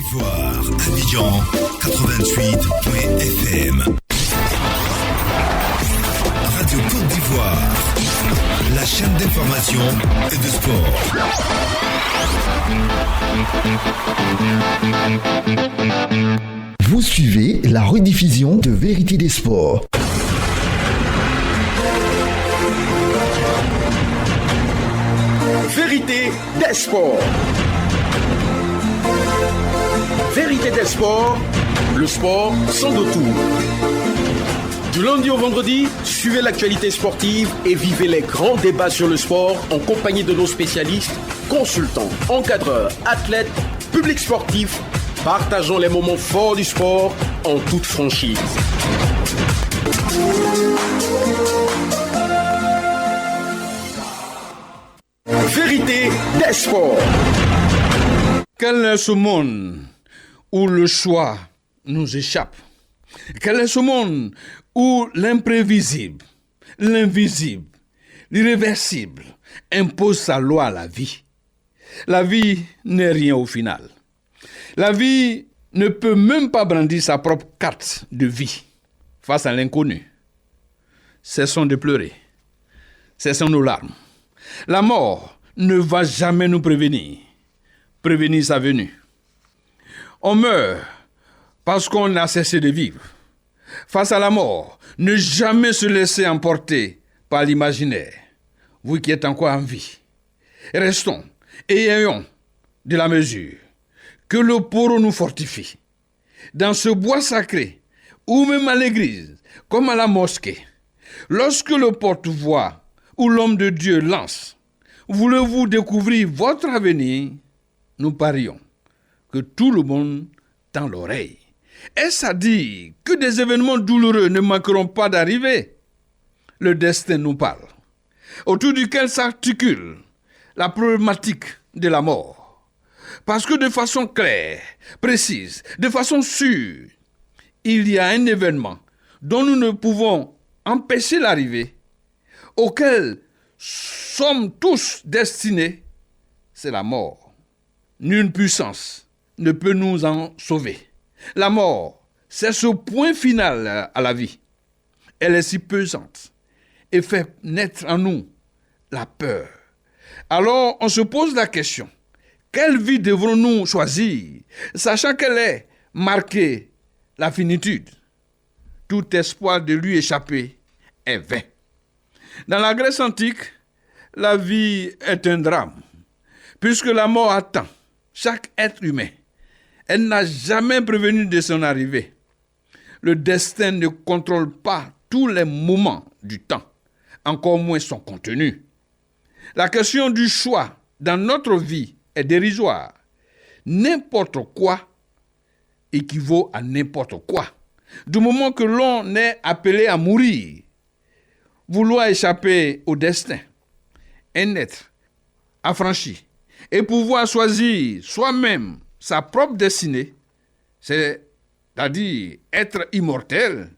d'Ivoire, Abidjan, 88.fm. Radio Côte d'Ivoire, la chaîne d'information et de sport. Vous suivez la rediffusion de Vérité des Sports. Vérité des Sports. Vérité des Sports, le sport sans détour. Du lundi au vendredi, suivez l'actualité sportive et vivez les grands débats sur le sport en compagnie de nos spécialistes, consultants, encadreurs, athlètes, publics sportifs, partageons les moments forts du sport en toute franchise. Vérité des sports. Quel est ce monde où le choix nous échappe? Quel est ce monde où l'imprévisible, l'invisible, l'irréversible impose sa loi à la vie? La vie n'est rien au final. La vie ne peut même pas brandir sa propre carte de vie face à l'inconnu. Cessons de pleurer. Cessons nos larmes. La mort ne va jamais nous prévenir sa venue. On meurt parce qu'on a cessé de vivre. Face à la mort, ne jamais se laisser emporter par l'imaginaire. Vous qui êtes encore en vie, restons et ayons de la mesure. Que le poro nous fortifie. Dans ce bois sacré, ou même à l'église, comme à la mosquée, lorsque le porte-voix ou l'homme de Dieu lance, voulez-vous découvrir votre avenir? Nous parions que tout le monde tend l'oreille. Est-ce à dire que des événements douloureux ne manqueront pas d'arriver? Le destin nous parle, autour duquel s'articule la problématique de la mort. Parce que de façon claire, précise, de façon sûre, il y a un événement dont nous ne pouvons empêcher l'arrivée, auquel sommes tous destinés, c'est la mort. Nulle puissance ne peut nous en sauver. La mort, c'est ce point final à la vie. Elle est si pesante et fait naître en nous la peur. Alors, on se pose la question, quelle vie devrons-nous choisir, sachant qu'elle est marquée la finitude? Tout espoir de lui échapper est vain. Dans la Grèce antique, la vie est un drame, puisque la mort attend chaque être humain. Elle n'a jamais prévenu de son arrivée. Le destin ne contrôle pas tous les moments du temps, encore moins son contenu. La question du choix dans notre vie est dérisoire. N'importe quoi équivaut à n'importe quoi. Du moment que l'on est appelé à mourir, vouloir échapper au destin, un être affranchi et pouvoir choisir soi-même sa propre destinée, c'est-à-dire être immortel,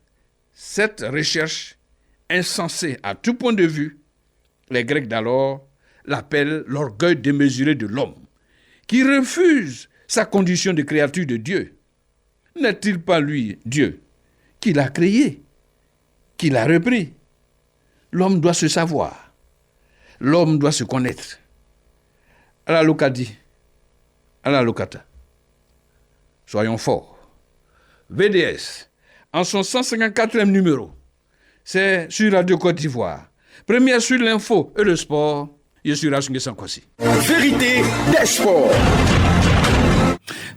cette recherche insensée à tout point de vue, les Grecs d'alors l'appellent l'orgueil démesuré de l'homme, qui refuse sa condition de créature de Dieu. N'est-il pas lui, Dieu, qui l'a créé, qui l'a repris? L'homme doit se savoir, l'homme doit se connaître. À la locadi, à la locata. Soyons forts. VDS, en son 154e numéro, c'est sur Radio Côte d'Ivoire. Première sur l'info et le sport, je suis Rachungue Sankwasi. Vérité des sports.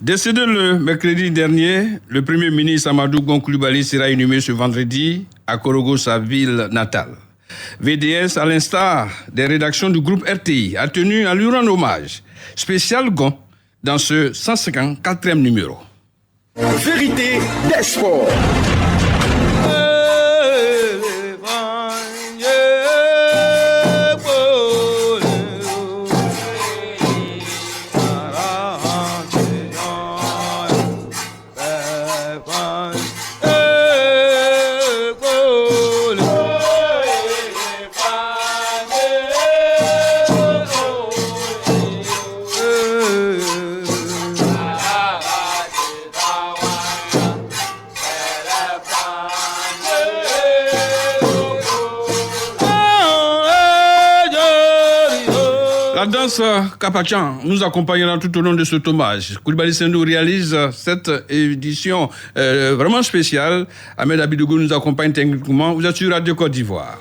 Décédé le mercredi dernier, le Premier ministre Amadou Gon Coulibaly sera inhumé ce vendredi à Korogo, sa ville natale. VDS, à l'instar des rédactions du groupe RTI, a tenu à lui rendre hommage. Spécial Gon dans ce 154e numéro. Vérité des sports. La danse Kapachan nous accompagnera tout au long de cet hommage. Koulibaly Sendou réalise cette édition vraiment spéciale. Ahmed Abidougou nous accompagne techniquement. Vous êtes sur Radio Côte d'Ivoire.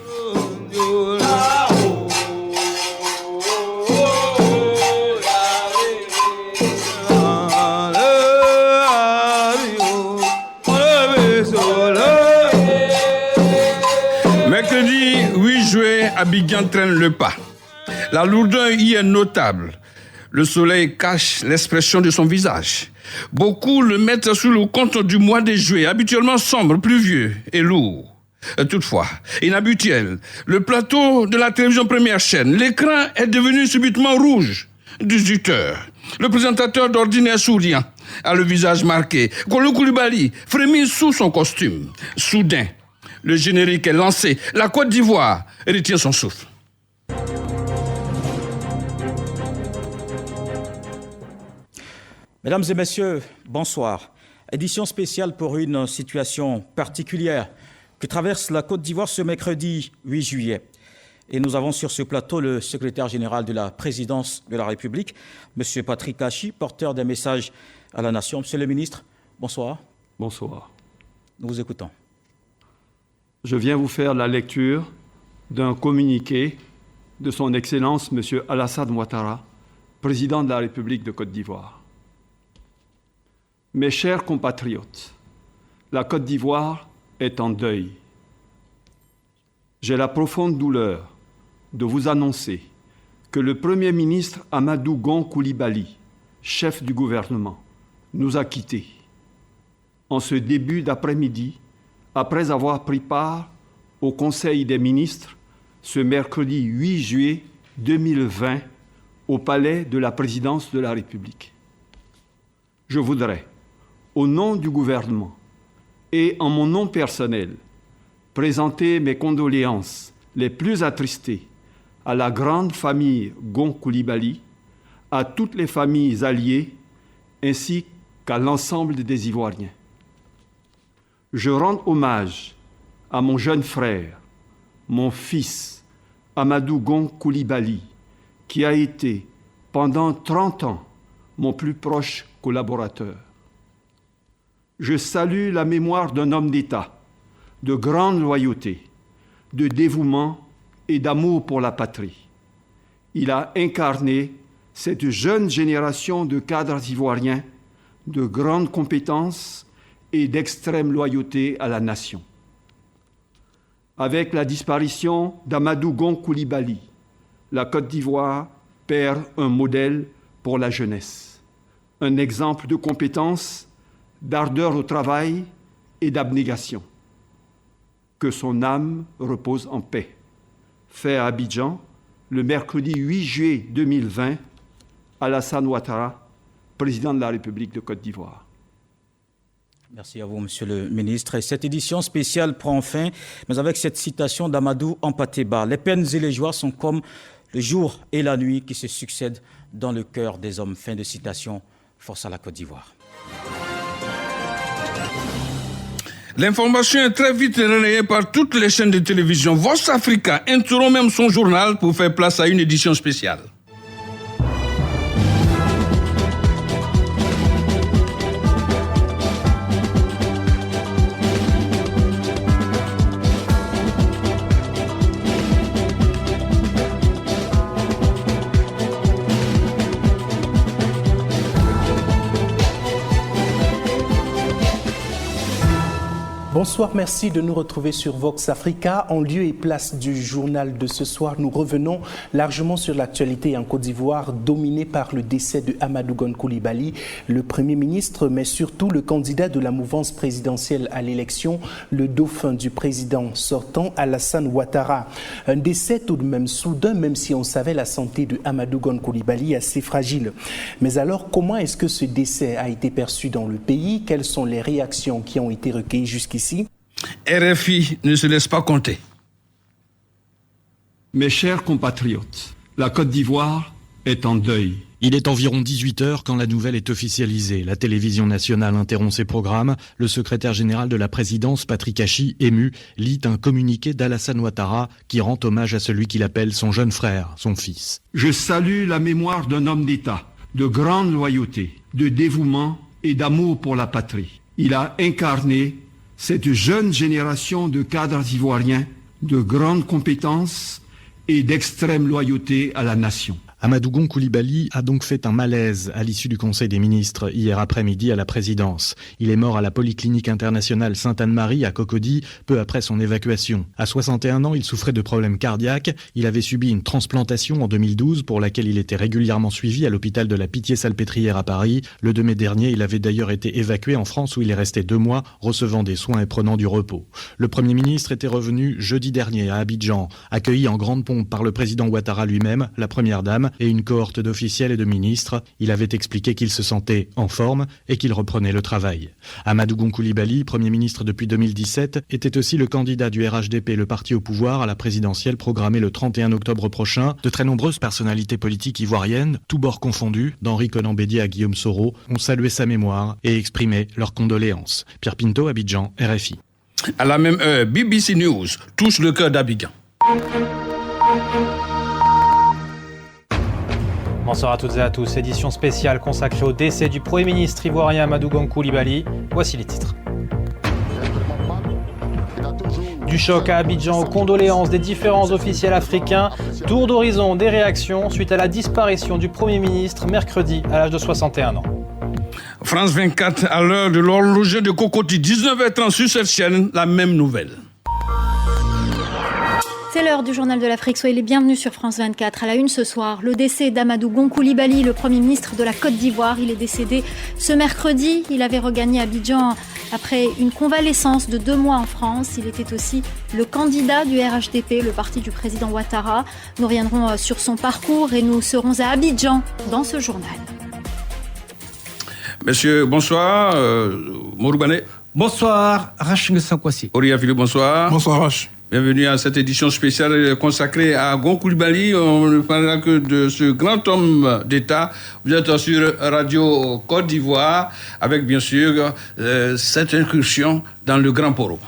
Mercredi 8 juillet, Abidjan traîne le pas. La lourdeur y est notable. Le soleil cache l'expression de son visage. Beaucoup le mettent sous le compte du mois de juillet, habituellement sombre, pluvieux et lourd. Toutefois, inhabituel, le plateau de la télévision première chaîne, l'écran est devenu subitement rouge. 18 heures. Le présentateur d'ordinaire souriant a le visage marqué. Kolo Koulibaly frémit sous son costume. Soudain, le générique est lancé. La Côte d'Ivoire retient son souffle. Mesdames et messieurs, bonsoir. Édition spéciale pour une situation particulière que traverse la Côte d'Ivoire ce mercredi 8 juillet. Et nous avons sur ce plateau le secrétaire général de la présidence de la République, M. Patrick Achi, porteur des messages à la nation. Monsieur le ministre, bonsoir. Bonsoir. Nous vous écoutons. Je viens vous faire la lecture d'un communiqué de son Excellence M. Alassane Ouattara, président de la République de Côte d'Ivoire. Mes chers compatriotes, la Côte d'Ivoire est en deuil. J'ai la profonde douleur de vous annoncer que le Premier ministre Amadou Gon Coulibaly, chef du gouvernement, nous a quittés. En ce début d'après-midi, après avoir pris part au Conseil des ministres ce mercredi 8 juillet 2020 au palais de la présidence de la République. Je voudrais, au nom du gouvernement et en mon nom personnel, présenter mes condoléances les plus attristées à la grande famille Gon Coulibaly, à toutes les familles alliées, ainsi qu'à l'ensemble des Ivoiriens. Je rends hommage à mon jeune frère, mon fils, Amadou Gon Coulibaly, qui a été, pendant 30 ans, mon plus proche collaborateur. Je salue la mémoire d'un homme d'État, de grande loyauté, de dévouement et d'amour pour la patrie. Il a incarné cette jeune génération de cadres ivoiriens de grandes compétences et d'extrême loyauté à la nation. Avec la disparition d'Amadou Gon Coulibaly, la Côte d'Ivoire perd un modèle pour la jeunesse, un exemple de compétence, d'ardeur au travail et d'abnégation. Que son âme repose en paix. Fait à Abidjan, le mercredi 8 juillet 2020, Alassane Ouattara, président de la République de Côte d'Ivoire. Merci à vous, Monsieur le ministre. Et cette édition spéciale prend fin, mais avec cette citation d'Amadou Hampâté-Bâ. Les peines et les joies sont comme le jour et la nuit qui se succèdent dans le cœur des hommes. Fin de citation. Force à la Côte d'Ivoire. L'information est très vite relayée par toutes les chaînes de télévision. Vox Africa interrompt même son journal pour faire place à une édition spéciale. Bonsoir, merci de nous retrouver sur Vox Africa. En lieu et place du journal de ce soir, nous revenons largement sur l'actualité en Côte d'Ivoire, dominée par le décès de Amadou Gon Coulibaly, le Premier ministre, mais surtout le candidat de la mouvance présidentielle à l'élection, le dauphin du président sortant, Alassane Ouattara. Un décès tout de même soudain, même si on savait la santé de Amadou Gon Coulibaly assez fragile. Mais alors, comment est-ce que ce décès a été perçu dans le pays? Quelles sont les réactions qui ont été recueillies jusqu'ici? RFI ne se laisse pas compter. Mes chers compatriotes, la Côte d'Ivoire est en deuil. Il est environ 18h quand la nouvelle est officialisée. La télévision nationale interrompt ses programmes. Le secrétaire général de la présidence, Patrick Hachi, ému, lit un communiqué d'Alassane Ouattara qui rend hommage à celui qu'il appelle son jeune frère, son fils. Je salue la mémoire d'un homme d'État, de grande loyauté, de dévouement et d'amour pour la patrie. Il a incarné cette jeune génération de cadres ivoiriens de grandes compétences et d'extrême loyauté à la nation. Amadou Gon Coulibaly a donc fait un malaise à l'issue du Conseil des ministres hier après-midi à la présidence. Il est mort à la Polyclinique internationale Sainte-Anne-Marie à Cocody peu après son évacuation. À 61 ans, il souffrait de problèmes cardiaques. Il avait subi une transplantation en 2012 pour laquelle il était régulièrement suivi à l'hôpital de la Pitié-Salpêtrière à Paris. Le 2 mai dernier, il avait d'ailleurs été évacué en France où il est resté 2 mois, recevant des soins et prenant du repos. Le Premier ministre était revenu jeudi dernier à Abidjan, accueilli en grande pompe par le président Ouattara lui-même, la Première Dame, et une cohorte d'officiels et de ministres. Il avait expliqué qu'il se sentait en forme et qu'il reprenait le travail. Amadou Gon Coulibaly, Premier ministre depuis 2017, était aussi le candidat du RHDP, le parti au pouvoir, à la présidentielle programmée le 31 octobre prochain. De très nombreuses personnalités politiques ivoiriennes, tous bords confondus, d'Henri Konan Bédié à Guillaume Soro, ont salué sa mémoire et exprimé leurs condoléances. Pierre Pinto, Abidjan, RFI. À la même heure, BBC News touche le cœur d'Abidjan. Bonsoir à toutes et à tous. Édition spéciale consacrée au décès du Premier ministre ivoirien Amadou Gon Coulibaly. Voici les titres. Du choc à Abidjan aux condoléances des différents officiels africains. Tour d'horizon des réactions suite à la disparition du Premier ministre mercredi à l'âge de 61 ans. France 24 à l'heure de l'horloger de Cocody, 19h30 sur cette chaîne, la même nouvelle. C'est l'heure du journal de l'Afrique. Soyez les bienvenus sur France 24. À la une ce soir, le décès d'Amadou Gon Coulibaly, le Premier ministre de la Côte d'Ivoire. Il est décédé ce mercredi. Il avait regagné Abidjan après une convalescence de 2 mois en France. Il était aussi le candidat du RHDP, le parti du président Ouattara. Nous reviendrons sur son parcours et nous serons à Abidjan dans ce journal. Monsieur, bonsoir. Mouroubane. Bonsoir, Rach Ngesankwasi. Oria Philippe, bonsoir. Bonsoir, Rach. Bienvenue à cette édition spéciale consacrée à Gon Coulibaly. On ne parlera que de ce grand homme d'État. Vous êtes sur Radio Côte d'Ivoire avec bien sûr cette incursion dans le Grand Poro.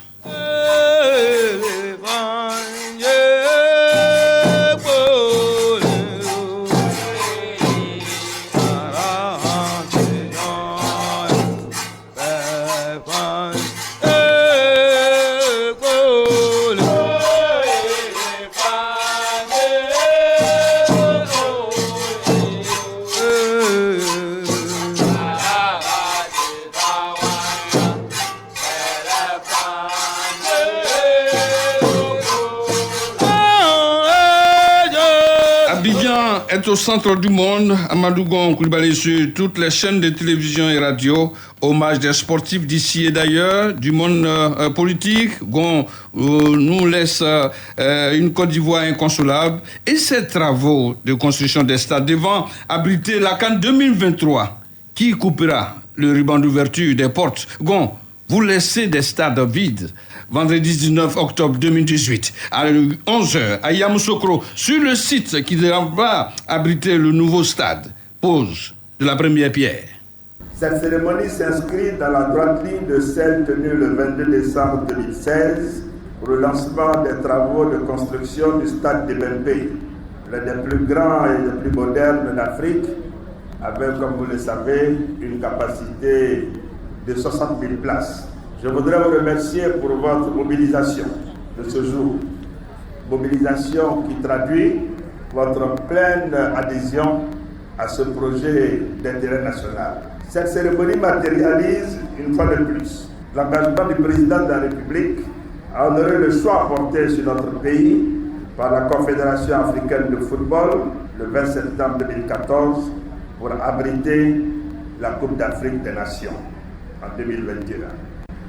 Est au centre du monde, Amadou Gon Coulibaly sur toutes les chaînes de télévision et radio, hommage des sportifs d'ici et d'ailleurs, du monde politique. Gon nous laisse une Côte d'Ivoire inconsolable et ses travaux de construction des stades devant abriter la CAN 2023 qui coupera le ruban d'ouverture des portes. Gon, vous laissez des stades vides. Vendredi 19 octobre 2018, à 11h, à Yamoussoukro, sur le site qui va abriter le nouveau stade. Pose de la première pierre. Cette cérémonie s'inscrit dans la droite ligne de celle tenue le 22 décembre 2016 pour le lancement des travaux de construction du stade de Bempé, l'un des plus grands et des plus modernes d'Afrique, avec, comme vous le savez, une capacité de 60 000 places. Je voudrais vous remercier pour votre mobilisation de ce jour. Mobilisation qui traduit votre pleine adhésion à ce projet d'intérêt national. Cette cérémonie matérialise, une fois de plus, l'engagement du président de la République à honorer le choix porté sur notre pays par la Confédération africaine de football le 20 septembre 2014 pour abriter la Coupe d'Afrique des Nations en 2021.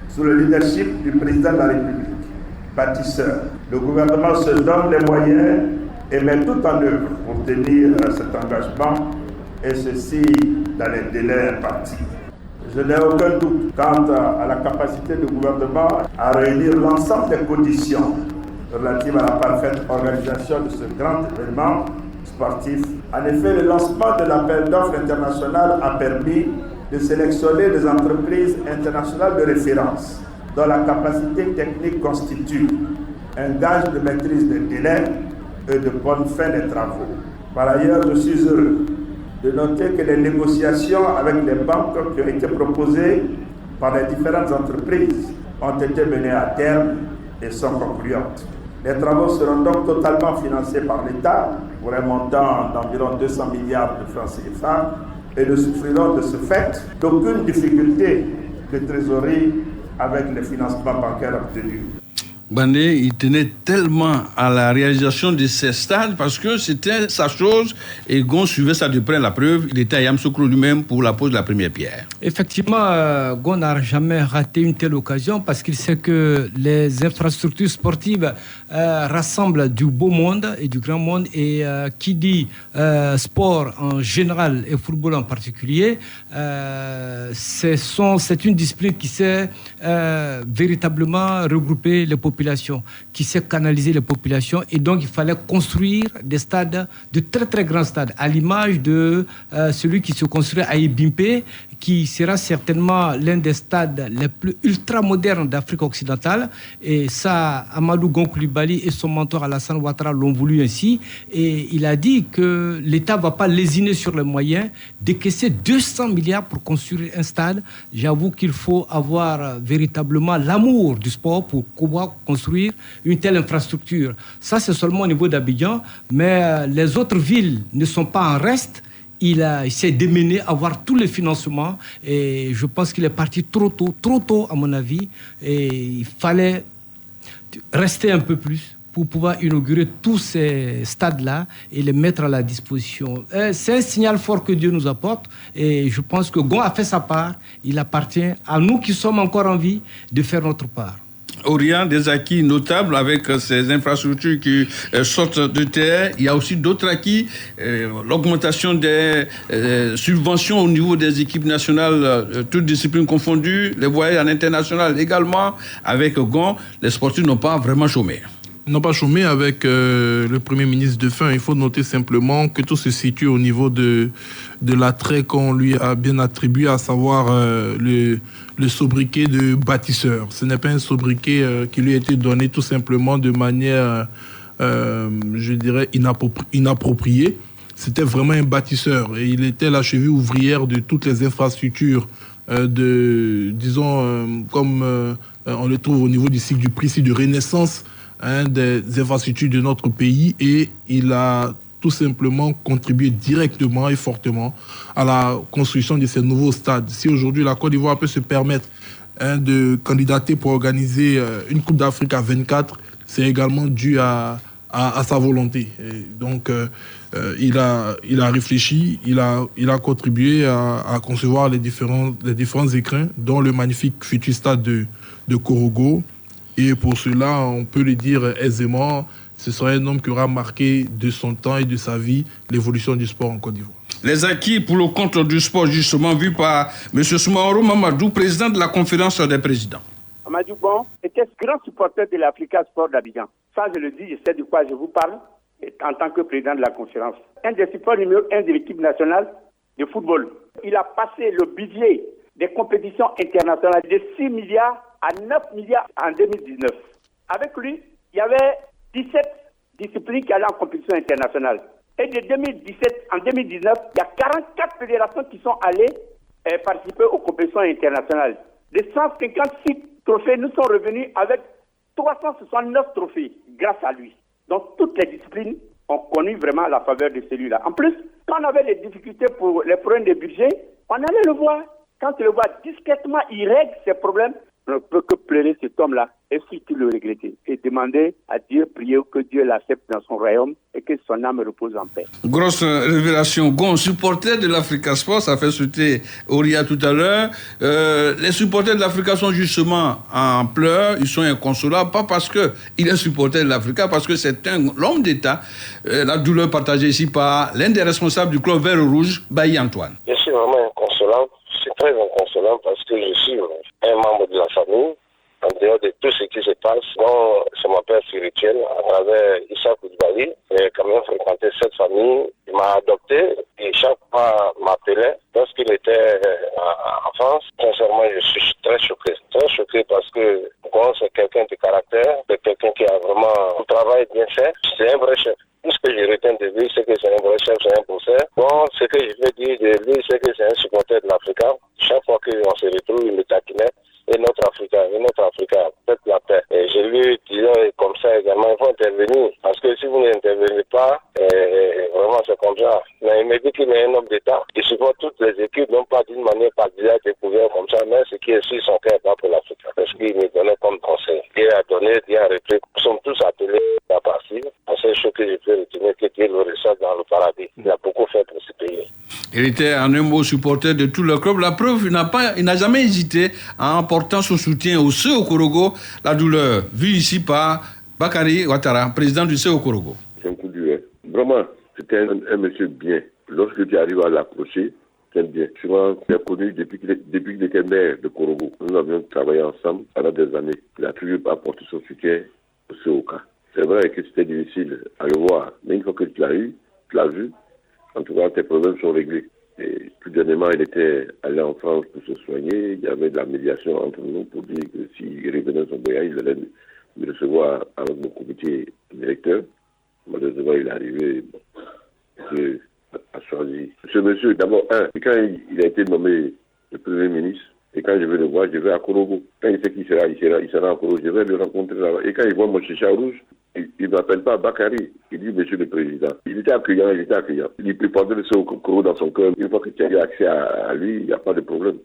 Sous le leadership du président de la République, bâtisseur, le gouvernement se donne les moyens et met tout en œuvre pour tenir cet engagement, et ceci dans les délais impartis. Je n'ai aucun doute quant à la capacité du gouvernement à réunir l'ensemble des conditions relatives à la parfaite organisation de ce grand événement sportifs. En effet, le lancement de l'appel d'offres international a permis de sélectionner des entreprises internationales de référence dont la capacité technique constitue un gage de maîtrise des délais et de bonne fin des travaux. Par ailleurs, je suis heureux de noter que les négociations avec les banques qui ont été proposées par les différentes entreprises ont été menées à terme et sont concluantes. Les travaux seront donc totalement financés par l'État pour un montant d'environ 200 milliards de francs CFA et ne souffriront de ce fait d'aucune difficulté de trésorerie avec les financements bancaires obtenus. Bandé, il tenait tellement à la réalisation de ces stades parce que c'était sa chose et Gon suivait ça de près. La preuve, il était à Yamoussoukro lui-même pour la pose de la première pierre. Effectivement, Gon n'a jamais raté une telle occasion parce qu'il sait que les infrastructures sportives rassemblent du beau monde et du grand monde. Et qui dit sport en général et football en particulier, c'est une discipline qui sait véritablement regrouper les populations, qui sait canaliser les populations, et donc il fallait construire des stades, de très très grands stades, à l'image de celui qui se construit à Ebimpe, qui sera certainement l'un des stades les plus ultra modernes d'Afrique occidentale. Et ça, Amadou Gon Coulibaly et son mentor Alassane Ouattara l'ont voulu ainsi, et il a dit que l'État ne va pas lésiner sur les moyens, décaisser 200 milliards pour construire un stade. J'avoue qu'il faut avoir véritablement l'amour du sport pour pouvoir construire une telle infrastructure. Ça, c'est seulement au niveau d'Abidjan, mais les autres villes ne sont pas en reste. Il s'est démené à avoir tous les financements, et je pense qu'il est parti trop tôt à mon avis, et il fallait rester un peu plus pour pouvoir inaugurer tous ces stades-là et les mettre à la disposition. C'est un signal fort que Dieu nous apporte, et je pense que Gon a fait sa part. Il appartient à nous qui sommes encore en vie de faire notre part. Orient, des acquis notables avec ces infrastructures qui sortent de terre. Il y a aussi d'autres acquis, l'augmentation des subventions au niveau des équipes nationales, toutes disciplines confondues, les voyages à l'international également. Avec Gon, les sportifs n'ont pas vraiment chômé. N'ont pas chômé avec le Premier ministre défunt. Il faut noter simplement que tout se situe au niveau de l'attrait qu'on lui a bien attribué, à savoir le sobriquet de bâtisseur. Ce n'est pas un sobriquet qui lui a été donné tout simplement de manière, je dirais, inappropriée. C'était vraiment un bâtisseur, et il était la cheville ouvrière de toutes les infrastructures comme on le trouve au niveau du cycle du prix de renaissance, des infrastructures de notre pays, et il a tout simplement contribué directement et fortement à la construction de ces nouveaux stades. Si aujourd'hui la Côte d'Ivoire peut se permettre de candidater pour organiser une Coupe d'Afrique à 24, c'est également dû à sa volonté. Et donc il a réfléchi, il a contribué à concevoir les différents écrins, dont le magnifique futur stade de Korogo. Et pour cela, on peut le dire aisément, ce sera un homme qui aura marqué de son temps et de sa vie l'évolution du sport en Côte d'Ivoire. Les acquis pour le compte du sport, justement, vus par M. Soumaoro Mamadou, président de la conférence des présidents. Amadou Gon était grand supporter de l'Africa Sport d'Abidjan. Ça, je le dis, je sais de quoi je vous parle en tant que président de la conférence. Un des supports numéro 1 de l'équipe nationale de football. Il a passé le budget des compétitions internationales de 6 milliards à 9 milliards en 2019. Avec lui, il y avait 17 disciplines qui allaient en compétition internationale. Et de 2017 en 2019, il y a 44 fédérations qui sont allées participer aux compétitions internationales. De 156 trophées, nous sommes revenus avec 369 trophées grâce à lui. Donc toutes les disciplines ont connu vraiment la faveur de celui-là. En plus, quand on avait des difficultés pour les problèmes de budget, on allait le voir. Quand on le voit discrètement, il règle ses problèmes. On ne peut que pleurer cet homme-là et surtout le regretter et demander à Dieu, prier que Dieu l'accepte dans son royaume et que son âme repose en paix. Grosse révélation. Gon, supporter de l'Africa Sport, ça fait sauter Auria tout à l'heure. Les supporters de l'Africa sont justement en pleurs, ils sont inconsolables, pas parce qu'il est supporter de l'Africa, parce que c'est l'homme d'État. La douleur partagée ici par l'un des responsables du club vert rouge, Bailly Antoine. Je suis vraiment inconsolable. C'est très inconsolant parce que je suis un membre de la famille. En dehors de tout ce qui se passe, c'est mon père spirituel, à travers Issa Coulibaly. J'ai quand même fréquenté cette famille vraiment, je suis très choqué. Très choqué parce que Gon, c'est quelqu'un de caractère, c'est quelqu'un qui a vraiment un travail bien fait. C'est un vrai chef. Tout ce que je retiens de lui, c'est que c'est un vrai chef, c'est un bosseur. Bon, ce que je veux dire de lui, c'est que c'est un supporter de l'Afrique. Chaque fois qu'on se retrouve, il me taquinait. Et notre Africain, faites la paix. Et je lui disais comme ça également, il faut intervenir. Parce que si vous n'intervenez pas, vraiment c'est comme ça. Mais il me dit qu'il est un homme d'État. Il supporte toutes les équipes, non pas d'une manière particulière découverte comme ça, mais ce qui est sur son cœur pas pour l'Afrique. Parce qu'il me donnait comme conseil. Il a donné, il a repris. Nous sommes tous appelés à partir. La seule chose que je peux retenir, c'est qu'il le ressort dans le paradis. Il a beaucoup fait pour ce pays. Il était en un mot supporter de tout le club. La preuve, il n'a jamais hésité en apportant son soutien au C Okorogo, la douleur vue ici par Bakary Ouattara, président du C Okorogo. C'est un coup dur. Vraiment, c'était un monsieur bien. Lorsque tu arrives à l'approcher, c'est bien. Souvent, je l'ai connu depuis qu'il était maire de Korogo. Nous avions travaillé ensemble pendant des années. Il a toujours apporté son soutien au COK. C'est vrai que c'était difficile à le voir, mais une fois que tu l'as vu, en tout cas, tes problèmes sont réglés. Et tout dernièrement, il était allé en France pour se soigner. Il y avait de la médiation entre nous pour dire que s'il revenait à son voyage, il allait me recevoir avec mon comité directeur. Malheureusement, il est arrivé. Dieu a choisi. Ce monsieur, d'abord, quand il a été nommé le Premier ministre, et quand je vais le voir, je vais à Korogo. Quand il sait qu'il sera à Korogo, je vais le rencontrer là-bas. Et quand il voit mon chicha rouge, il ne m'appelle pas Bakary. Il dit, monsieur le président. Il était accueillant. Il peut porter le Korogo dans son cœur. Une fois que tu as eu accès à lui, il n'y a pas de problème.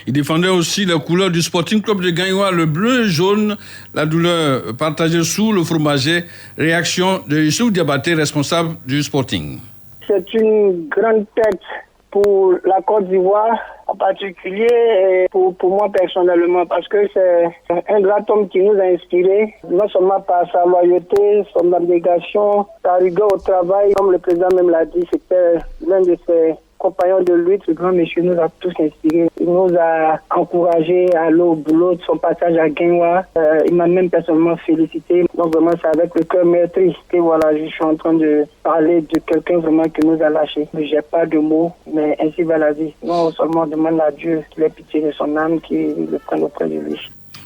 Il défendait aussi la couleur du Sporting Club de Gagnoa, le bleu et jaune, la douleur partagée sous le fromager. Réaction de Youssouf Diabaté, responsable du Sporting. C'est une grande perte pour la Côte d'Ivoire, en particulier et pour moi personnellement, parce que c'est un grand homme qui nous a inspirés, non seulement par sa loyauté, son abnégation, sa rigueur au travail, comme le président même l'a dit, c'était l'un de ses compagnons de lutte. Ce grand monsieur nous a tous inspirés. Il nous a encouragés à aller au boulot de son passage à Gagnoa. Il m'a même personnellement félicité. Donc vraiment, c'est avec le cœur meurtri que voilà, je suis en train de parler de quelqu'un vraiment qui nous a lâchés. J'ai pas de mots, mais ainsi va la vie. Non seulement on demande à Dieu qu'il ait pitié de son âme, qu'il le prenne auprès de lui.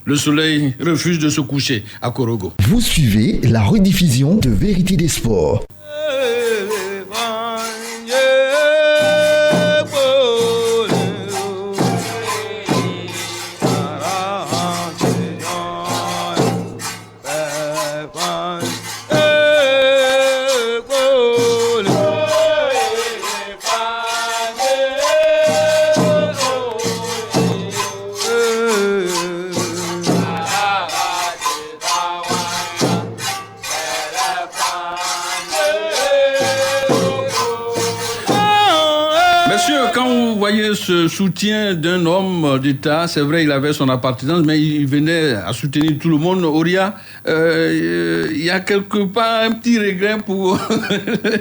Le soleil refuse de se coucher à Korogo. Vous suivez la rediffusion de Vérité des Sports. Ce soutien d'un homme d'État, c'est vrai, il avait son appartenance, mais il venait à soutenir tout le monde. Auria, il y a quelque part un petit regret pour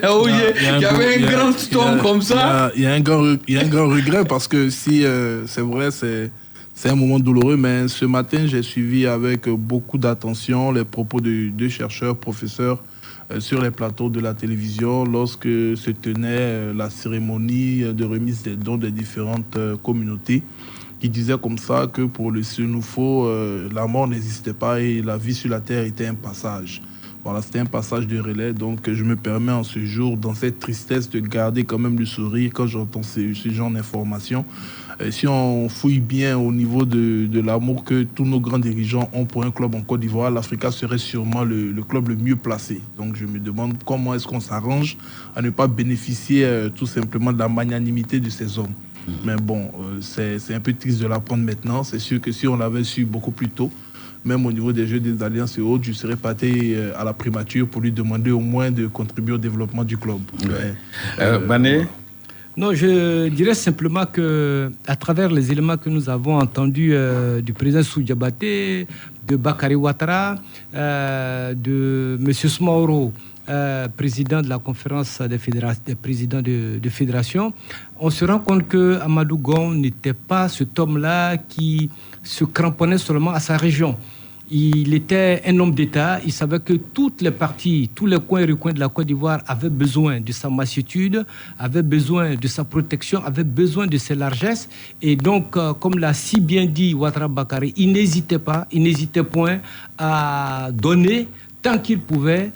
Aouye, qui avait un grand storm comme ça. Il y a un grand regret parce que si c'est vrai, c'est un moment douloureux, mais ce matin, j'ai suivi avec beaucoup d'attention les propos de deux chercheurs, professeurs, sur les plateaux de la télévision lorsque se tenait la cérémonie de remise des dons des différentes communautés, qui disaient comme ça que pour le Sénoufo, la mort n'existait pas et la vie sur la terre était un passage. Voilà, c'était un passage de relais, donc je me permets en ce jour, dans cette tristesse, de garder quand même le sourire quand j'entends ce genre d'informations. Si on fouille bien au niveau de l'amour que tous nos grands dirigeants ont pour un club en Côte d'Ivoire, l'Africa serait sûrement le club le mieux placé. Donc je me demande comment est-ce qu'on s'arrange à ne pas bénéficier tout simplement de la magnanimité de ces hommes. Mais bon, c'est un peu triste de l'apprendre maintenant. C'est sûr que si on l'avait su beaucoup plus tôt, même au niveau des Jeux des Alliances et autres, je serais parti à la primature pour lui demander au moins de contribuer au développement du club. Bané ? Non, je dirais simplement que, à travers les éléments que nous avons entendus du président Diabaté, de Bakary Ouattara, de M. Smaoro, président de la conférence des présidents de fédération, on se rend compte que Amadou Gon n'était pas cet homme-là qui se cramponnait seulement à sa région. Il était un homme d'État. Il savait que toutes les parties, tous les coins et recoins de la Côte d'Ivoire avaient besoin de sa massitude, avaient besoin de sa protection, avaient besoin de ses largesses. Et donc, comme l'a si bien dit Ouattara Bakary, il n'hésitait point à donner tant qu'il pouvait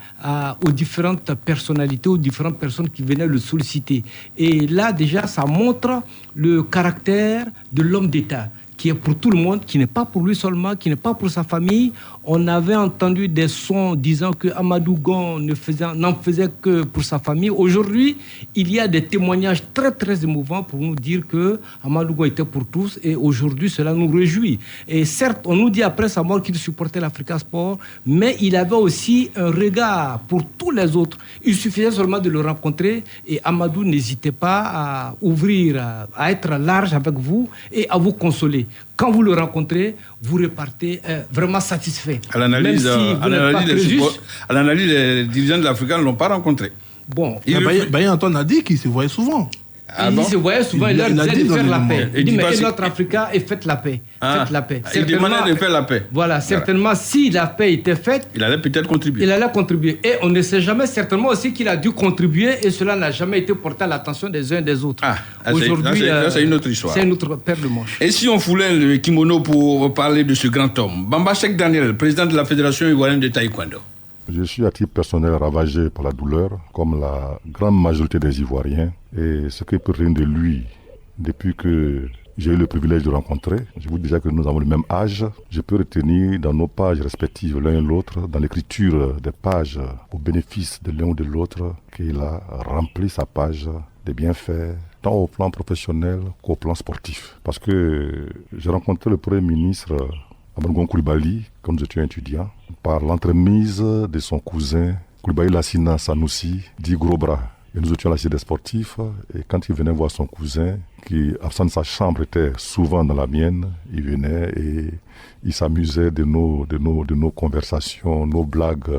aux différentes personnalités, aux différentes personnes qui venaient le solliciter. Et là, déjà, ça montre le caractère de l'homme d'État, qui est pour tout le monde, qui n'est pas pour lui seulement, qui n'est pas pour sa famille. On avait entendu des sons disant que Amadou Gon n'en faisait que pour sa famille. Aujourd'hui, il y a des témoignages très très émouvants pour nous dire que Amadou Gon était pour tous, et aujourd'hui cela nous réjouit. Et certes, on nous dit après sa mort qu'il supportait l'Africa Sport, mais il avait aussi un regard pour tous les autres. Il suffisait seulement de le rencontrer, et Amadou n'hésitait pas à ouvrir, à être large avec vous et à vous consoler. Quand vous le rencontrez, vous repartez vraiment satisfait. À l'analyse, les dirigeants de l'Africa ne l'ont pas rencontré. Bon, Antoine a dit qu'il se voyait souvent. Il se voyait souvent, il leur disait de faire la paix. Il dit, mais notre Africa, et faites la paix. Faites la paix. Il demandait de faire la paix. Voilà, certainement, si la paix était faite, il allait peut-être contribuer. Il allait contribuer. Et on ne sait jamais, certainement aussi qu'il a dû contribuer, et cela n'a jamais été porté à l'attention des uns et des autres. Aujourd'hui, c'est une autre histoire. C'est une autre paire de manches. Et si on foulait le kimono pour parler de ce grand homme, Bamba Cheikh Daniel, président de la Fédération ivoirienne de taekwondo. Je suis à titre personnel ravagé par la douleur, comme la grande majorité des Ivoiriens. Et ce qui peut retenir de lui, depuis que j'ai eu le privilège de rencontrer, je vous dis déjà que nous avons le même âge, je peux retenir dans nos pages respectives l'un et l'autre, dans l'écriture des pages au bénéfice de l'un ou de l'autre, qu'il a rempli sa page des bienfaits, tant au plan professionnel qu'au plan sportif. Parce que j'ai rencontré le Premier ministre Amadou Gon Coulibaly, quand nous étions étudiants, par l'entremise de son cousin Coulibaly Lassina Sanoussi, dit Gros Bras. Et nous étions à la cité des sportifs, et quand il venait voir son cousin, qui, absent de sa chambre, était souvent dans la mienne, il venait et il s'amusait de nos conversations, nos blagues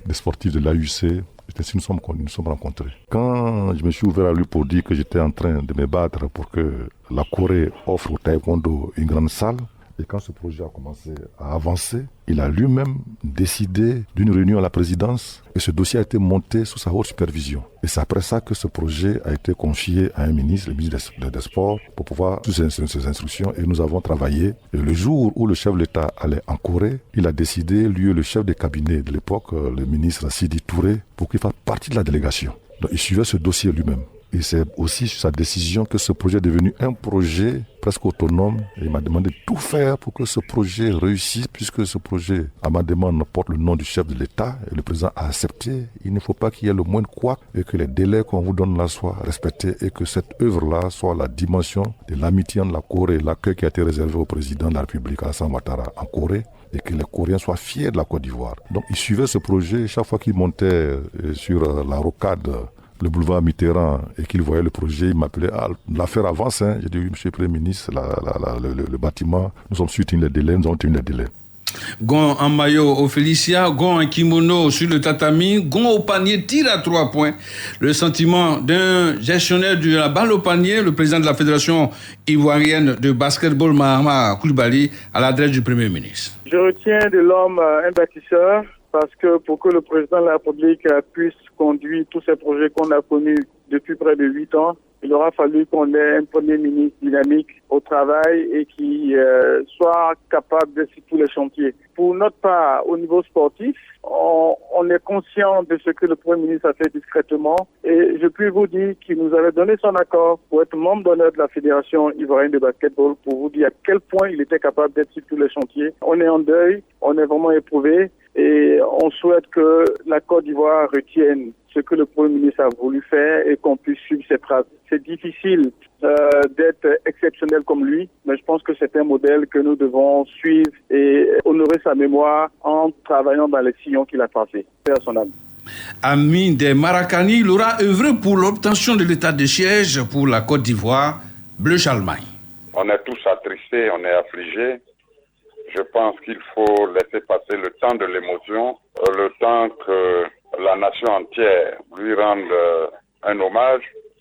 des sportifs de l'AUC. Et ainsi nous sommes rencontrés. Quand je me suis ouvert à lui pour dire que j'étais en train de me battre pour que la Corée offre au taekwondo une grande salle, et quand ce projet a commencé à avancer, il a lui-même décidé d'une réunion à la présidence et ce dossier a été monté sous sa haute supervision. Et c'est après ça que ce projet a été confié à un ministre, le ministre des Sports, pour pouvoir sous ses instructions. Et nous avons travaillé. Et le jour où le chef de l'État allait en Corée, il a décidé, lui, le chef de cabinet de l'époque, le ministre Sidi Touré, pour qu'il fasse partie de la délégation. Donc il suivait ce dossier lui-même. Et c'est aussi sur sa décision que ce projet est devenu un projet presque autonome. Et il m'a demandé de tout faire pour que ce projet réussisse, puisque ce projet, à ma demande, porte le nom du chef de l'État. Et le président a accepté. Il ne faut pas qu'il y ait le moindre couac et que les délais qu'on vous donne là soient respectés et que cette œuvre-là soit la dimension de l'amitié de la Corée, l'accueil qui a été réservé au président de la République, Alassane Ouattara, en Corée, et que les Coréens soient fiers de la Côte d'Ivoire. Donc il suivait ce projet. Chaque fois qu'il montait sur la rocade, le boulevard Mitterrand, et qu'il voyait le projet, il m'appelait, l'affaire avance, hein. J'ai dit, oui, monsieur le Premier ministre, le bâtiment, nous sommes sur les délais, nous avons tenu les délais. Gon en maillot au Félicia, Gon en kimono sur le tatami, Gon au panier tire à 3 points. Le sentiment d'un gestionnaire de la balle au panier, le président de la Fédération ivoirienne de basketball, Mahama Coulibaly, à l'adresse du Premier ministre. Je retiens de l'homme un bâtisseur, parce que pour que le président de la République puisse conduire tous ces projets qu'on a connus depuis près de 8 ans, il aura fallu qu'on ait un Premier ministre dynamique au travail et qui soit capable de suivre tous les chantiers. Pour notre part, au niveau sportif, on est conscient de ce que le Premier ministre a fait discrètement et je puis vous dire qu'il nous avait donné son accord pour être membre d'honneur de la Fédération ivoirienne de basketball, pour vous dire à quel point il était capable d'être sur tous les chantiers. On est en deuil, on est vraiment éprouvé et on souhaite que la Côte d'Ivoire retienne ce que le Premier ministre a voulu faire et qu'on puisse suivre ses traces. C'est difficile d'être exceptionnel comme lui, mais je pense que c'est un modèle que nous devons suivre et honorer sa mémoire en travaillant dans les sillons qu'il a tracés. Paix à son âme. Ami des Maracani, il aura œuvré pour l'obtention de l'état de siège pour la Côte d'Ivoire, Bleu Chalmagne. On est tous attristés, on est affligés. Je pense qu'il faut laisser passer le temps de l'émotion, le temps que la nation entière lui rende un hommage,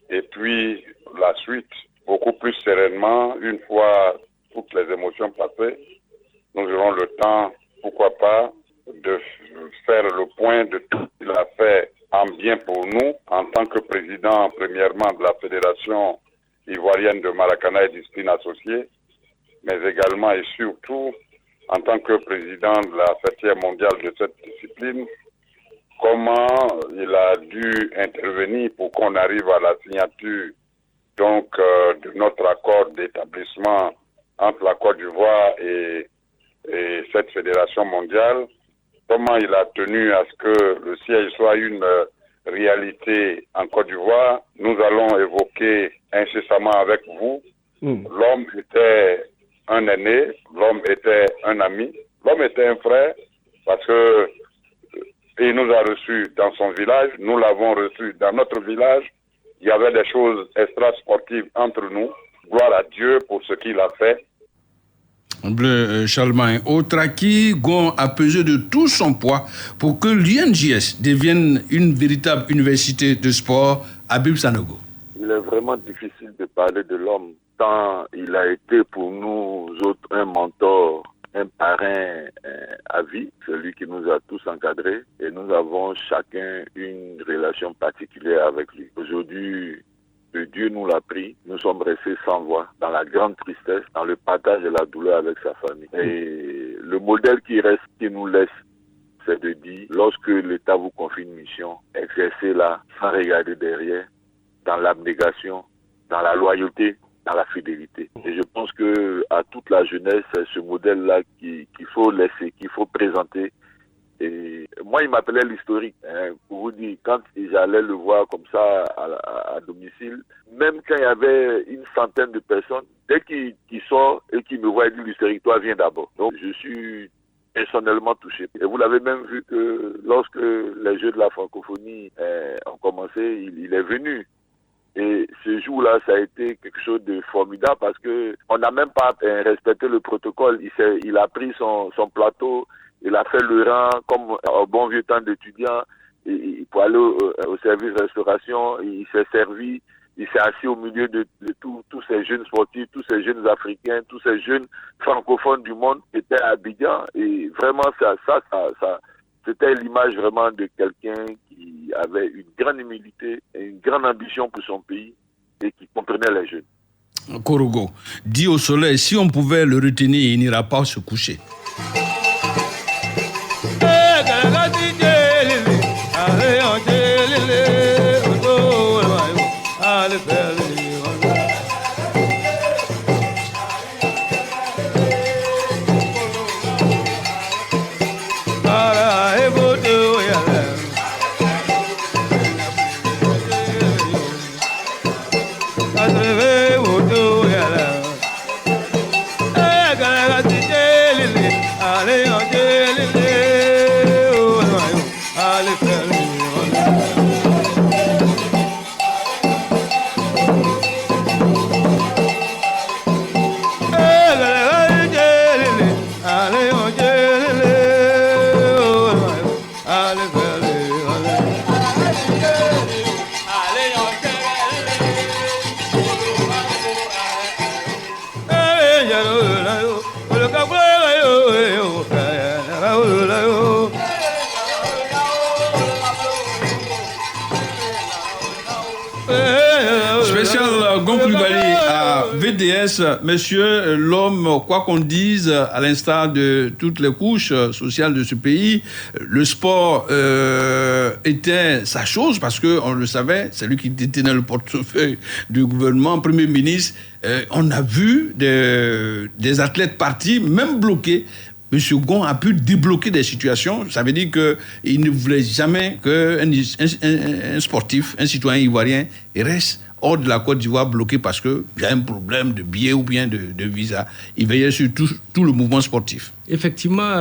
et puis la suite, beaucoup plus sereinement, une fois toutes les émotions passées, nous aurons le temps pourquoi pas, de faire le point de tout ce qu'il a fait en bien pour nous, en tant que président, premièrement, de la Fédération ivoirienne de Maracana et discipline associée, mais également et surtout en tant que président de la fêtière mondiale de cette discipline, comment il a dû intervenir pour qu'on arrive à la signature de notre accord d'établissement entre la Côte d'Ivoire et cette fédération mondiale, comment il a tenu à ce que le siège soit une réalité en Côte d'Ivoire. Nous allons évoquer incessamment avec vous. L'homme était un aîné, l'homme était un ami, l'homme était un frère, parce que il nous a reçus dans son village, nous l'avons reçu dans notre village. Il y avait des choses extra-sportives entre nous. Gloire à Dieu pour ce qu'il a fait. Bleu Charlemagne, Otraki Gon a pesé de tout son poids pour que l'UNJS devienne une véritable université de sport à Habib Sanogo. Il est vraiment difficile de parler de l'homme, tant il a été pour nous autres un mentor, un parrain à vie, celui qui nous a tous encadrés, et nous avons chacun une relation particulière avec lui. Aujourd'hui, que Dieu nous l'a pris, nous sommes restés sans voix, dans la grande tristesse, dans le partage de la douleur avec sa famille. Et le modèle qui reste, qui nous laisse, c'est de dire, lorsque l'État vous confie une mission, exercez-la sans regarder derrière, dans l'abnégation, dans la loyauté, dans la fidélité. Et je pense que à toute la jeunesse, c'est ce modèle-là qu'il faut laisser, qu'il faut présenter. Et moi, il m'appelait l'historique. Pour vous dire, quand j'allais le voir comme ça à domicile, même quand il y avait une centaine de personnes, dès qu'il sort et qu'il me voit, il dit l'historique, toi viens d'abord. Donc je suis personnellement touché. Et vous l'avez même vu que lorsque les Jeux de la francophonie ont commencé, il est venu. Et ce jour-là, ça a été quelque chose de formidable parce que on n'a même pas respecté le protocole. Il a pris son plateau, il a fait le rang comme au bon vieux temps d'étudiant. Pour aller au service restauration, il s'est servi, il s'est assis au milieu de tous ces jeunes sportifs, tous ces jeunes africains, tous ces jeunes francophones du monde qui étaient à Abidjan. Et vraiment, ça c'était l'image vraiment de quelqu'un qui avait une grande humilité et une grande ambition pour son pays et qui comprenait les jeunes. Korogo, dit au soleil, si on pouvait le retenir, il n'ira pas se coucher. Monsieur, l'homme, quoi qu'on dise, à l'instar de toutes les couches sociales de ce pays, le sport était sa chose parce qu'on le savait, c'est lui qui détenait le portefeuille du gouvernement, Premier ministre. On a vu des athlètes partis, même bloqués. Monsieur Gon a pu débloquer des situations. Ça veut dire qu'il ne voulait jamais qu'un sportif, un citoyen ivoirien, reste hors de la Côte d'Ivoire bloqué parce qu'il y a un problème de billet ou bien de visa. Il veillait sur tout le mouvement sportif. Effectivement,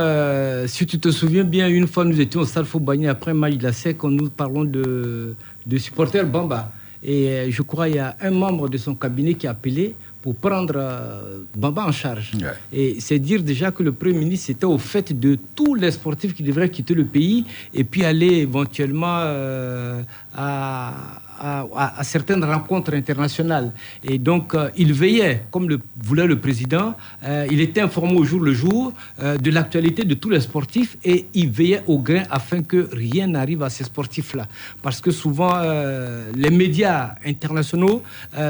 si tu te souviens bien, une fois nous étions au Stade Fobagny après un match de la SEC, nous parlons de supporters Bamba. Et je crois qu'il y a un membre de son cabinet qui a appelé pour prendre Bamba en charge. Ouais. Et c'est dire déjà que le Premier ministre était au fait de tous les sportifs qui devraient quitter le pays et puis aller éventuellement à à certaines rencontres internationales. Et donc, il veillait, comme le voulait le président, il était informé au jour le jour de l'actualité de tous les sportifs et il veillait au grain afin que rien n'arrive à ces sportifs-là. Parce que souvent, les médias internationaux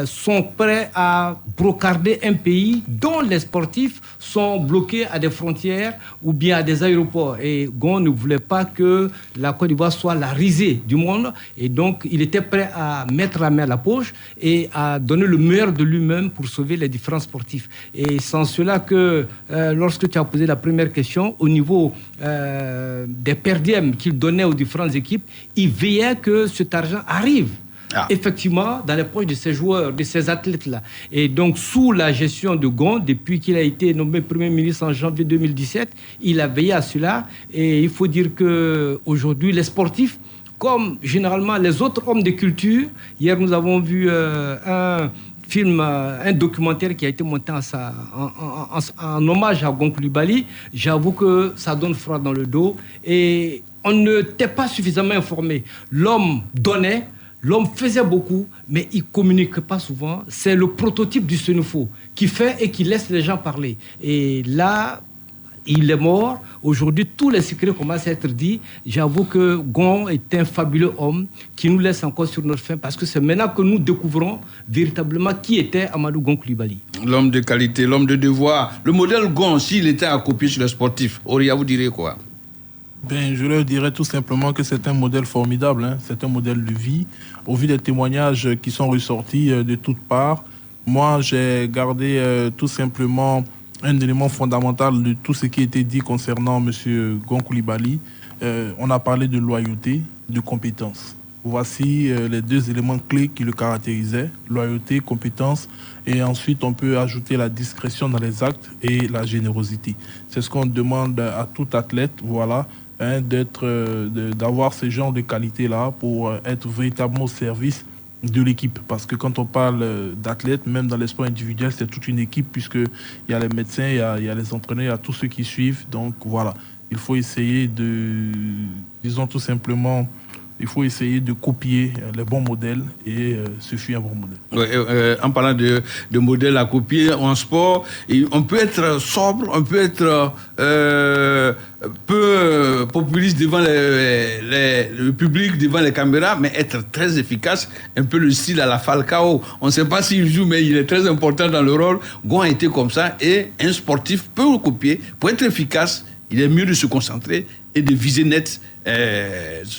sont prêts à brocarder un pays dont les sportifs sont bloqués à des frontières ou bien à des aéroports. Et Gon ne voulait pas que la Côte d'Ivoire soit la risée du monde. Et donc, il était prêt à mettre la main à la poche et à donner le meilleur de lui-même pour sauver les différents sportifs. Et c'est en cela que, lorsque tu as posé la première question, au niveau des perdièmes qu'il donnait aux différentes équipes, il veillait que cet argent arrive. Effectivement, dans les poches de ces joueurs, de ces athlètes-là. Et donc, sous la gestion de Gon, depuis qu'il a été nommé Premier ministre en janvier 2017, il a veillé à cela. Et il faut dire qu'aujourd'hui, les sportifs, comme généralement les autres hommes de culture, hier nous avons vu un documentaire qui a été monté en hommage à Gon Coulibaly. J'avoue que ça donne froid dans le dos. Et on ne t'est pas suffisamment informé. L'homme donnait. L'homme faisait beaucoup, mais il ne communique pas souvent. C'est le prototype du Senufo qui fait et qui laisse les gens parler. Et là, il est mort. Aujourd'hui, tous les secrets commencent à être dits. J'avoue que Gon est un fabuleux homme qui nous laisse encore sur notre faim parce que c'est maintenant que nous découvrons véritablement qui était Amadou Gon Coulibaly. L'homme de qualité, l'homme de devoir. Le modèle Gon, s'il était à copier sur les sportifs, Auria, vous direz quoi? Je leur dirais tout simplement que c'est un modèle formidable, c'est un modèle de vie. Au vu des témoignages qui sont ressortis de toutes parts, moi j'ai gardé tout simplement un élément fondamental de tout ce qui a été dit concernant M. Gon Coulibaly. On a parlé de loyauté, de compétence. Voici les deux éléments clés qui le caractérisaient, loyauté, compétence, et ensuite on peut ajouter la discrétion dans les actes et la générosité. C'est ce qu'on demande à tout athlète, voilà, d'avoir ce genre de qualité-là pour être véritablement au service de l'équipe. Parce que quand on parle d'athlètes, même dans les sports individuels, c'est toute une équipe puisqu'il y a les médecins, il y a les entraîneurs, il y a tous ceux qui suivent. Donc voilà, il faut essayer disons tout simplement, il faut essayer de copier les bons modèles et ce fut un bon modèle. En parlant de modèles à copier en sport, on peut être sobre, on peut être peu populiste devant le public, devant les caméras, mais être très efficace, un peu le style à la Falcao. On ne sait pas s'il joue, mais il est très important dans le rôle. Gon a été comme ça et un sportif peut le copier. Pour être efficace, il est mieux de se concentrer et de viser net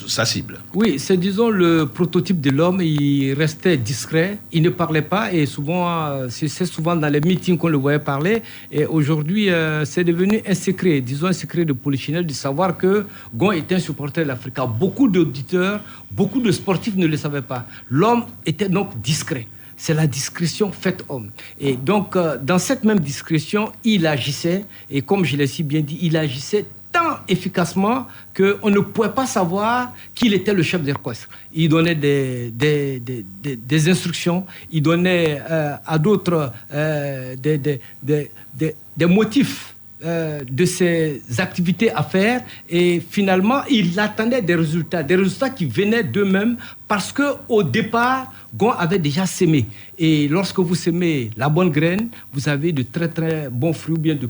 sa cible. Oui, c'est disons le prototype de l'homme. Il restait discret, il ne parlait pas et souvent, c'est souvent dans les meetings qu'on le voyait parler. Et aujourd'hui, c'est devenu un secret, disons un secret de polichinelle, de savoir que Gon était un supporter de l'Africa. Beaucoup d'auditeurs, beaucoup de sportifs ne le savaient pas. L'homme était donc discret. C'est la discrétion faite homme. Et donc, dans cette même discrétion, il agissait, et comme je l'ai si bien dit, il agissait tant efficacement qu'on ne pouvait pas savoir qu'il était le chef d'orchestre. Il donnait des instructions, il donnait à d'autres des motifs de ses activités à faire et finalement, il attendait des résultats qui venaient d'eux-mêmes parce qu'au départ, Gon avait déjà sémé. Et lorsque vous sémez la bonne graine, vous avez de très très bons fruits, bien de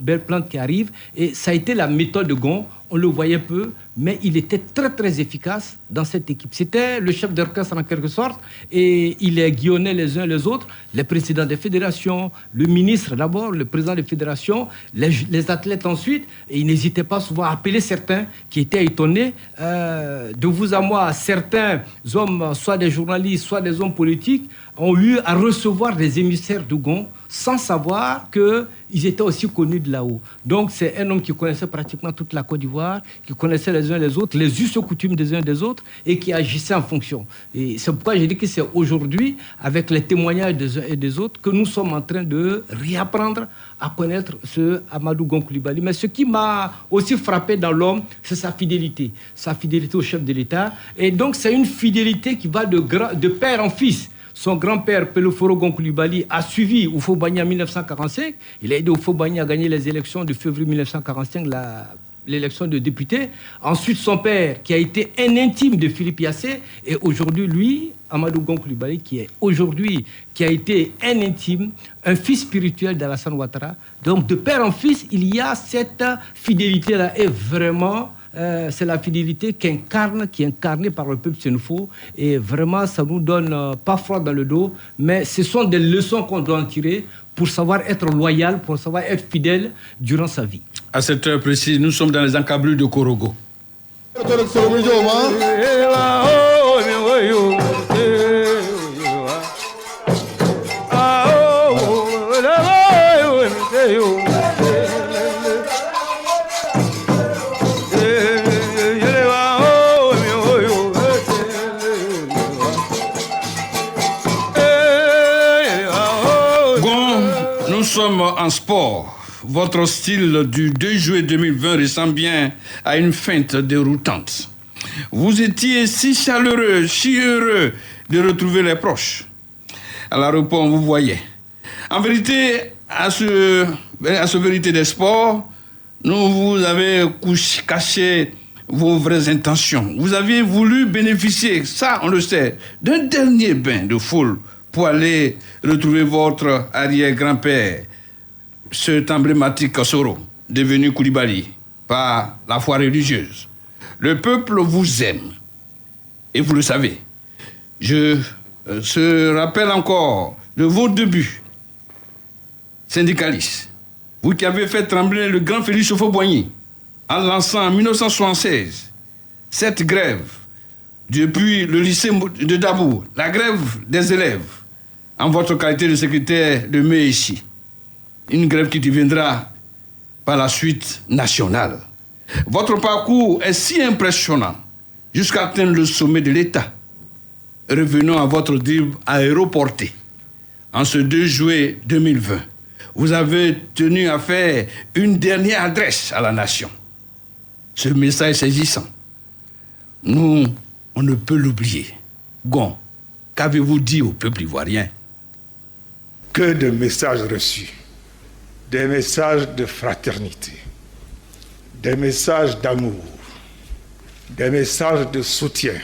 belles plantes qui arrivent. Et ça a été la méthode de Gon. On le voyait peu, mais il était très très efficace dans cette équipe. C'était le chef d'orchestre en quelque sorte, et il aiguillonnait les uns les autres, les présidents des fédérations, le ministre d'abord, le président des fédérations, les athlètes ensuite, et il n'hésitait pas souvent à appeler certains qui étaient étonnés. De vous à moi, certains hommes, soit des journalistes, soit des hommes politiques, ont eu à recevoir des émissaires de Gon sans savoir qu'ils étaient aussi connus de là-haut. Donc c'est un homme qui connaissait pratiquement toute la Côte d'Ivoire, qui connaissait les uns les autres, les us et coutumes des uns des autres, et qui agissait en fonction. Et c'est pourquoi j'ai dit que c'est aujourd'hui, avec les témoignages des uns et des autres, que nous sommes en train de réapprendre à connaître ce Amadou Gon Coulibaly. Mais ce qui m'a aussi frappé dans l'homme, c'est sa fidélité au chef de l'État. Et donc c'est une fidélité qui va de père en fils. Son grand-père, Peloforo Gon Coulibaly, a suivi Houphouët-Boigny en 1945. Il a aidé Houphouët-Boigny à gagner les élections de février 1945, l'élection de député. Ensuite, son père, qui a été un intime de Philippe Yassé, et aujourd'hui, lui, Amadou Gon Coulibaly, qui a été un intime, un fils spirituel d'Alassane Ouattara. Donc, de père en fils, il y a cette fidélité-là. Et vraiment, c'est la fidélité qui est incarnée par le peuple sénégalais. Et vraiment, ça nous donne pas froid dans le dos, mais ce sont des leçons qu'on doit en tirer pour savoir être loyal, pour savoir être fidèle durant sa vie. À cette heure précise, nous sommes dans les encablures de Korogo. Nous sommes en sport. Votre style du 2 juillet 2020 ressemble bien à une feinte déroutante. Vous étiez si chaleureux, si heureux de retrouver les proches. À l'aéroport, on vous voyait. En vérité, à ce vérité des sports, vous avez caché vos vraies intentions. Vous aviez voulu bénéficier, ça on le sait, d'un dernier bain de foule pour aller retrouver votre arrière-grand-père, cet emblématique Soro, devenu Koulibaly, par la foi religieuse. Le peuple vous aime, et vous le savez. Je se rappelle encore de vos débuts syndicalistes. Vous qui avez fait trembler le grand Félix Houphouët-Boigny en lançant en 1976 cette grève depuis le lycée de Dabou, la grève des élèves, en votre qualité de secrétaire de MEICI. Une grève qui deviendra par la suite nationale. Votre parcours est si impressionnant jusqu'à atteindre le sommet de l'État. Revenons à votre dribble aéroporté. En ce 2 juillet 2020, vous avez tenu à faire une dernière adresse à la nation. Ce message saisissant, nous, on ne peut l'oublier. Gon, qu'avez-vous dit au peuple ivoirien? Que de messages reçus, des messages de fraternité, des messages d'amour, des messages de soutien,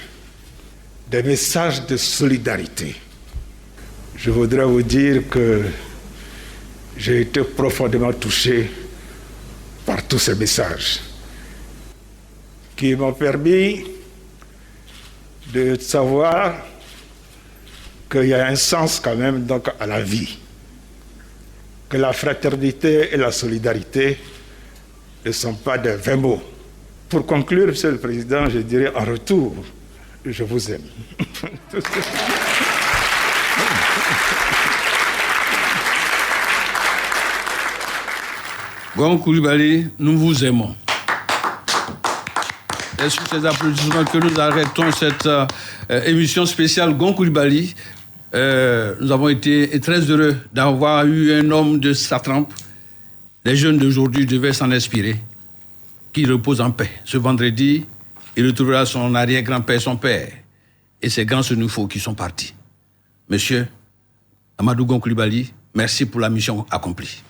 des messages de solidarité. Je voudrais vous dire que j'ai été profondément touché par tous ces messages qui m'ont permis de savoir qu'il y a un sens quand même donc à la vie, que la fraternité et la solidarité ne sont pas des vains mots. Pour conclure, Monsieur le Président, je dirais en retour, je vous aime. Gon Coulibaly, nous vous aimons. Et sur ces applaudissements que nous arrêtons cette émission spéciale Gon Coulibaly. Nous avons été très heureux d'avoir eu un homme de sa trempe. Les jeunes d'aujourd'hui devaient s'en inspirer. Qu'il repose en paix. Ce vendredi, il retrouvera son arrière-grand-père, son père, et ses grands Sénéfaux qui sont partis. Monsieur Amadou Gon Coulibaly, merci pour la mission accomplie.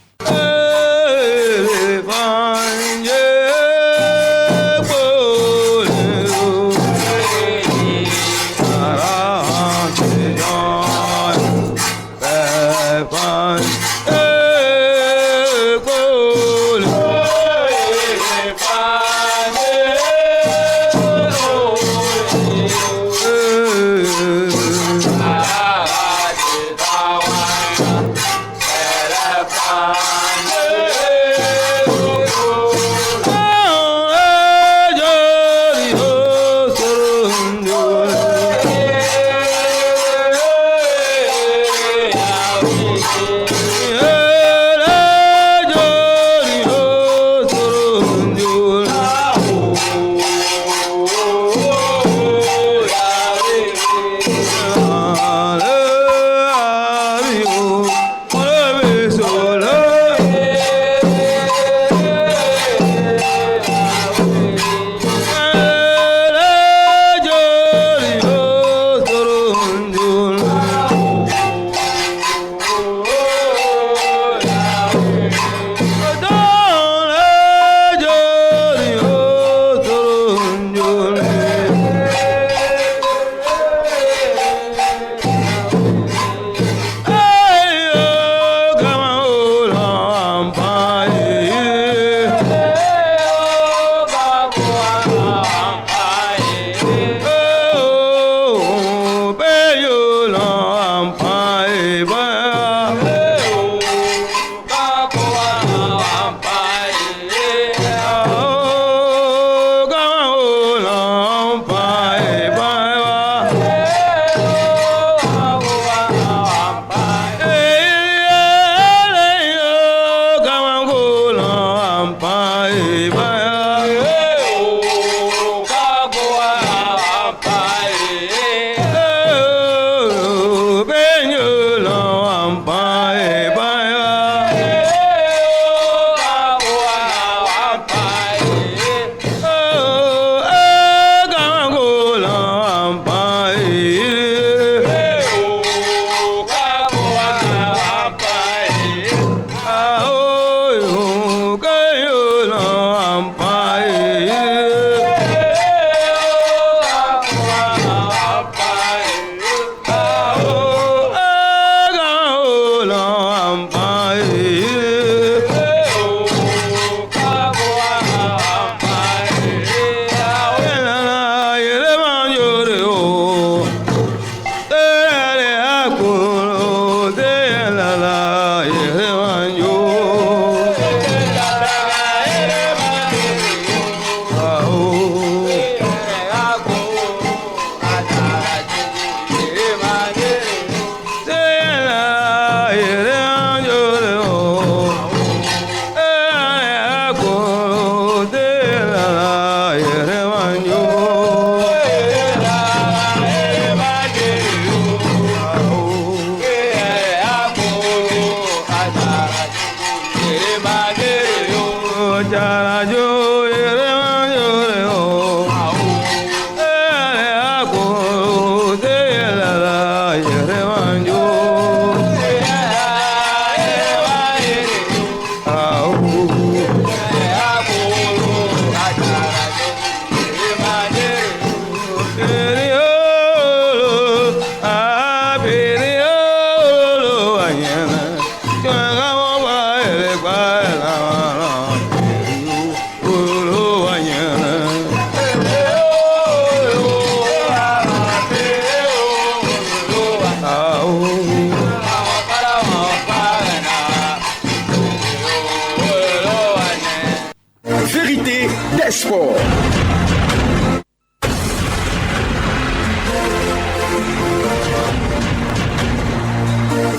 Vérité des sports.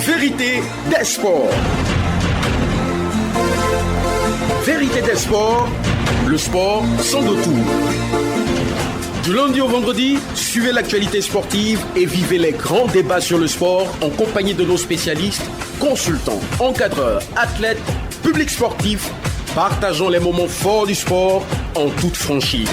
Vérité des sports. Vérité des sports, le sport sans détour. Du lundi au vendredi, suivez l'actualité sportive et vivez les grands débats sur le sport en compagnie de nos spécialistes, consultants, encadreurs, athlètes, publics sportifs. Partageons les moments forts du sport en toute franchise.